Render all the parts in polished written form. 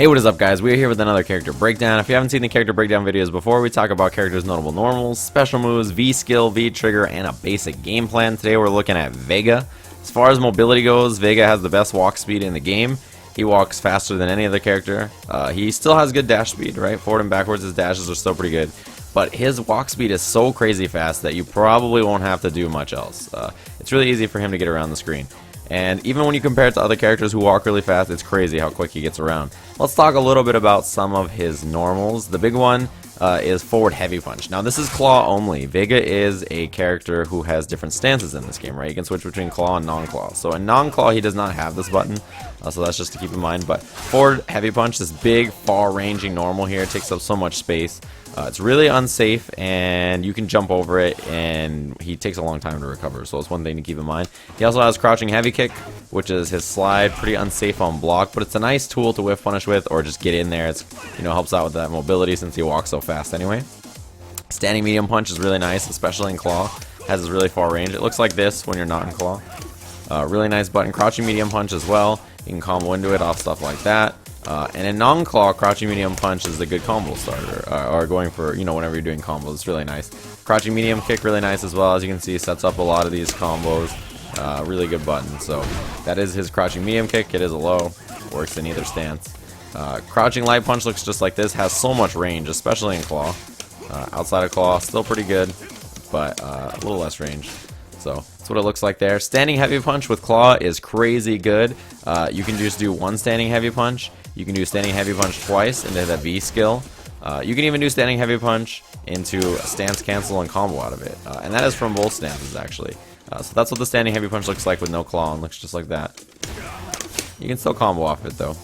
Hey, what is up, guys? We're here with another character breakdown. If you haven't seen the character breakdown videos before, we talk about characters' notable normals, special moves, V-skill, V-trigger, and a basic game plan. Today we're looking at Vega. As far as mobility goes, Vega has the best walk speed in the game. He walks faster than any other character. He still has good dash speed, right? Forward and backwards, his dashes are still pretty good. But his walk speed is so crazy fast that you probably won't have to do much else. It's really easy for him to get around the screen. And even when you compare it to other characters who walk really fast, it's crazy how quick he gets around. Let's talk a little bit about some of his normals. The big one is forward heavy punch. Now this is claw only. Vega is a character who has different stances in this game, right? You can switch between claw and non-claw. So in non-claw he does not have this button, so that's just to keep in mind. But forward heavy punch, this big far-ranging normal here, takes up so much space. It's really unsafe, and you can jump over it, and he takes a long time to recover, so it's one thing to keep in mind. He also has crouching heavy kick, which is his slide, pretty unsafe on block, but it's a nice tool to whiff punish with, or just get in there. It's, helps out with that mobility since he walks so fast anyway. Standing medium punch is really nice, especially in claw. Has this really far range. It looks like this when you're not in claw. Really nice button. Crouching medium punch as well. You can combo into it off stuff like that. And in non-claw, crouching medium punch is a good combo starter, or going for, whenever you're doing combos, it's really nice. Crouching medium kick, really nice as well. As you can see, sets up a lot of these combos. Really good button. So that is his crouching medium kick. It is a low, works in either stance. Crouching light punch looks just like this, has so much range, especially in claw. Outside of claw, still pretty good, but a little less range. So that's what it looks like there. Standing heavy punch with claw is crazy good. You can just do one standing heavy punch. You can do standing heavy punch twice into that V skill. You can even do standing heavy punch into a stance cancel and combo out of it. And that is from both stances actually. So that's what the standing heavy punch looks like with no claw, and looks just like that. You can still combo off it though.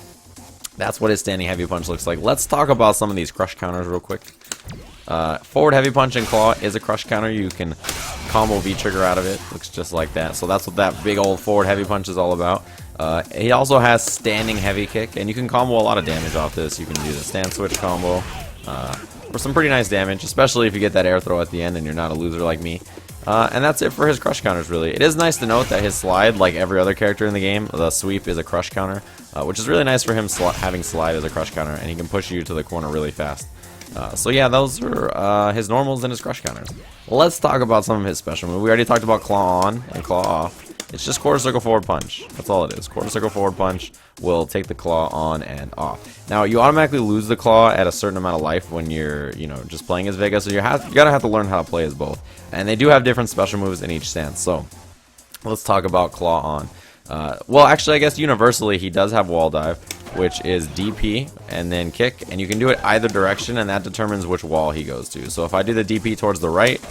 That's what his standing heavy punch looks like. Let's talk about some of these crush counters real quick. Forward heavy punch and claw is a crush counter. You can combo V-trigger out of it. Looks just like that. So that's what that big old forward heavy punch is all about. He also has standing heavy kick, and you can combo a lot of damage off this. You can do the stand switch combo for some pretty nice damage, especially if you get that air throw at the end and you're not a loser like me. And that's it for his crush counters, really. It is nice to note that his slide, like every other character in the game, the sweep is a crush counter, which is really nice for him having slide as a crush counter, and he can push you to the corner really fast. So yeah, those are his normals and his crush counters. Let's talk about some of his special moves. We already talked about claw on and claw off. It's just quarter circle forward punch. That's all it is. Quarter circle forward punch will take the claw on and off. Now you automatically lose the claw at a certain amount of life when you're, just playing as Vega. So you gotta have to learn how to play as both. And they do have different special moves in each stance. So let's talk about claw on. Well, actually, I guess universally he does have wall dive, which is DP and then kick, and you can do it either direction, and that determines which wall he goes to. So if I do the DP towards the right,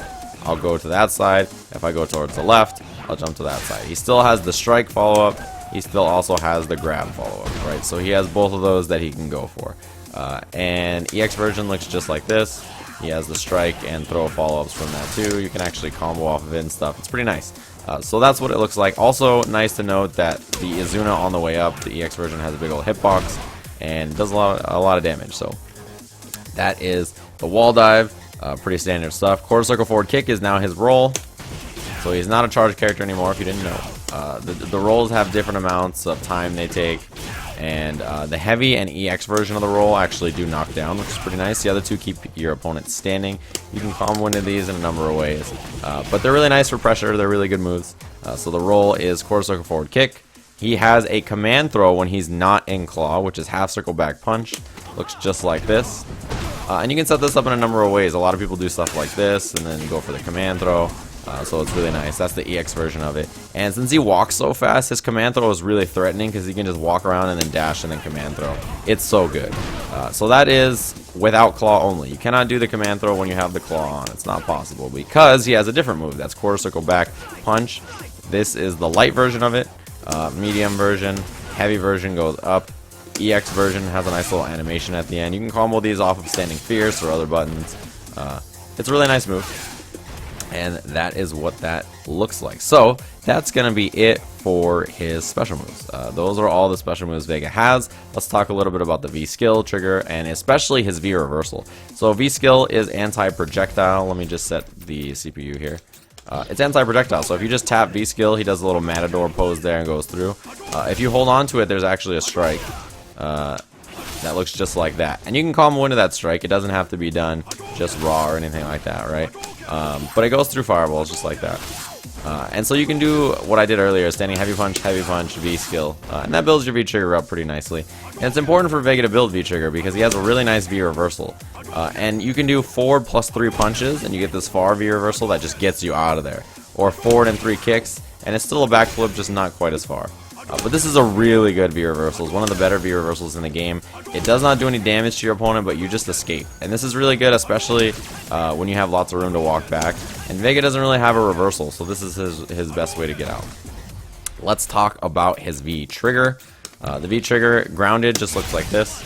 I'll go to that side. If I go towards the left, I'll jump to that side. He still has the strike follow-up. He still also has the grab follow-up, right? So he has both of those that he can go for. And EX version looks just like this. He has the strike and throw follow-ups from that too. You can actually combo off of it and stuff. It's pretty nice. So that's what it looks like. Also nice to note that the Izuna on the way up, the EX version, has a big old hitbox and does a lot of damage. So that is the wall dive. Pretty standard stuff. Quarter circle forward kick is now his roll. So he's not a charged character anymore, if you didn't know. The rolls have different amounts of time they take, and the heavy and EX version of the roll actually do knock down, which is pretty nice. The other two keep your opponent standing. You can combo into these in a number of ways, but they're really nice for pressure. They're really good moves. So the roll is quarter circle forward kick. He has a command throw when he's not in claw, which is half circle back punch. Looks just like this. And you can set this up in a number of ways. A lot of people do stuff like this and then go for the command throw. So it's really nice. That's the EX version of it. And since he walks so fast, his command throw is really threatening because he can just walk around and then dash and then command throw. It's so good. So that is without claw only. You cannot do the command throw when you have the claw on. It's not possible because he has a different move. That's quarter circle back punch. This is the light version of it. Medium version. Heavy version goes up. EX version has a nice little animation at the end. You can combo these off of standing fierce or other buttons. It's a really nice move. And that is what that looks like. So that's going to be it for his special moves. Those are all the special moves Vega has. Let's talk a little bit about the V skill trigger and especially his V reversal. So V skill is anti-projectile. Let me just set the CPU here. It's anti-projectile, so if you just tap V skill, he does a little matador pose there and goes through. If you hold on to it, there's actually a strike. that looks just like that. And you can combo into that strike. It doesn't have to be done just raw or anything like that, right? But it goes through fireballs just like that. And so you can do what I did earlier, standing heavy punch, V skill, and that builds your V trigger up pretty nicely. And it's important for Vega to build V trigger because he has a really nice V reversal. And you can do forward plus 3 punches, and you get this far V reversal that just gets you out of there. Or forward and 3 kicks, and it's still a backflip, just not quite as far. But this is a really good V reversal. It's one of the better V reversals in the game. It does not do any damage to your opponent, but you just escape. And this is really good, especially when you have lots of room to walk back. And Vega doesn't really have a reversal, so this is his best way to get out. Let's talk about his V trigger. The V trigger, grounded, just looks like this.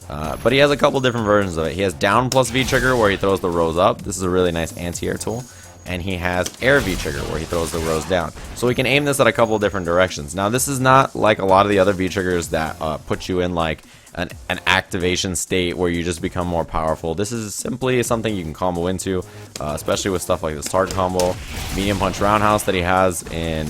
But he has a couple different versions of it. He has down plus V trigger, where he throws the rows up. This is a really nice anti-air tool. And he has air V trigger, where he throws the rows down. So we can aim this at a couple different directions. Now this is not like a lot of the other V triggers that put you in like an activation state where you just become more powerful. This is simply something you can combo into, especially with stuff like this target combo, medium punch roundhouse that he has in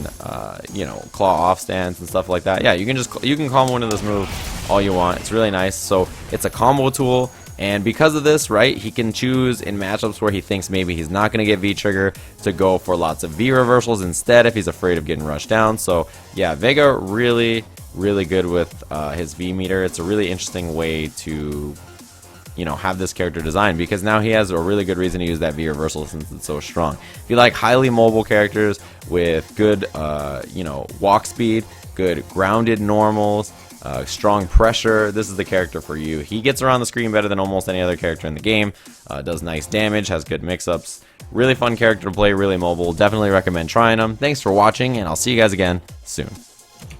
you know, claw off stance and stuff like that. Yeah, you can combo into this move all you want. It's really nice. So it's a combo tool. And because of this, right, he can choose in matchups where he thinks maybe he's not going to get V-Trigger to go for lots of V reversals instead if he's afraid of getting rushed down. So, yeah, Vega really good with his V meter. It's a really interesting way to, you know, have this character designed because now he has a really good reason to use that V reversal since it's so strong. If you like highly mobile characters with good, you know, walk speed, good grounded normals, strong pressure, this is the character for you. He gets around the screen better than almost any other character in the game, does nice damage, has good mix-ups, really fun character to play, really mobile. Definitely recommend trying him. Thanks for watching, and I'll see you guys again soon.